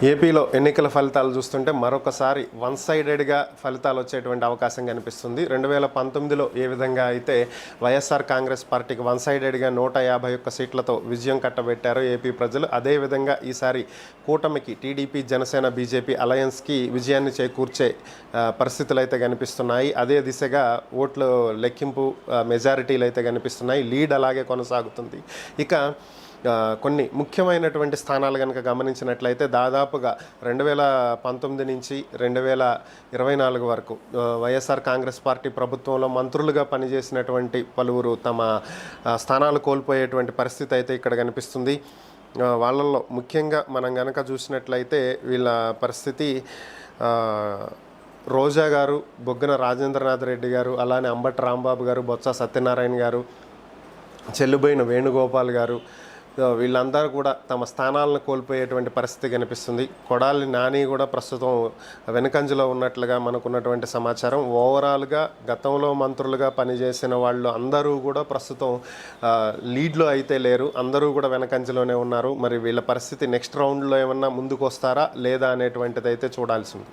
ఏపీలో ఎన్నికల ఫలితాలు చూస్తుంటే మరొకసారి వన్ సైడెడ్గా ఫలితాలు వచ్చేటువంటి అవకాశం కనిపిస్తుంది. 2019లో ఏ విధంగా అయితే వైఎస్ఆర్ కాంగ్రెస్ పార్టీకి వన్ సైడెడ్గా 151 సీట్లతో విజయం కట్టబెట్టారో ఏపీ ప్రజలు, అదేవిధంగా ఈసారి కూటమికి టీడీపీ, జనసేన, బీజేపీ అలయన్స్కి విజయాన్ని చేకూర్చే పరిస్థితులు అయితే కనిపిస్తున్నాయి. అదే దిశగా ఓట్లు లెక్కింపు మెజారిటీలు అయితే కనిపిస్తున్నాయి. లీడ్ అలాగే కొనసాగుతుంది. ఇక కొన్ని ముఖ్యమైనటువంటి స్థానాలు కనుక గమనించినట్లయితే దాదాపుగా 2019 నుంచి 2024 వరకు వైఎస్ఆర్ కాంగ్రెస్ పార్టీ ప్రభుత్వంలో మంత్రులుగా పనిచేసినటువంటి పలువురు తమ స్థానాలు కోల్పోయేటువంటి పరిస్థితి అయితే ఇక్కడ కనిపిస్తుంది. వాళ్ళల్లో ముఖ్యంగా మనం కనుక చూసినట్లయితే వీళ్ళ పరిస్థితి రోజా గారు, బొగ్గన రాజేంద్రనాథ్ రెడ్డి గారు, అలానే అంబటి రాంబాబు గారు, బొత్స సత్యనారాయణ గారు, చెల్లుబోయిన వేణుగోపాల్ గారు, వీళ్ళందరూ కూడా తమ స్థానాలను కోల్పోయేటువంటి పరిస్థితి కనిపిస్తుంది. కొడాలి నాని కూడా ప్రస్తుతం వెనుకంజలో ఉన్నట్లుగా మనకున్నటువంటి సమాచారం. ఓవరాల్గా గతంలో మంత్రులుగా పనిచేసిన వాళ్ళు అందరూ కూడా ప్రస్తుతం లీడ్లో అయితే లేరు, అందరూ కూడా వెనకంజలోనే ఉన్నారు. మరి వీళ్ళ పరిస్థితి నెక్స్ట్ రౌండ్లో ఏమన్నా ముందుకు వస్తారా లేదా అనేటువంటిది అయితే చూడాల్సి ఉంది.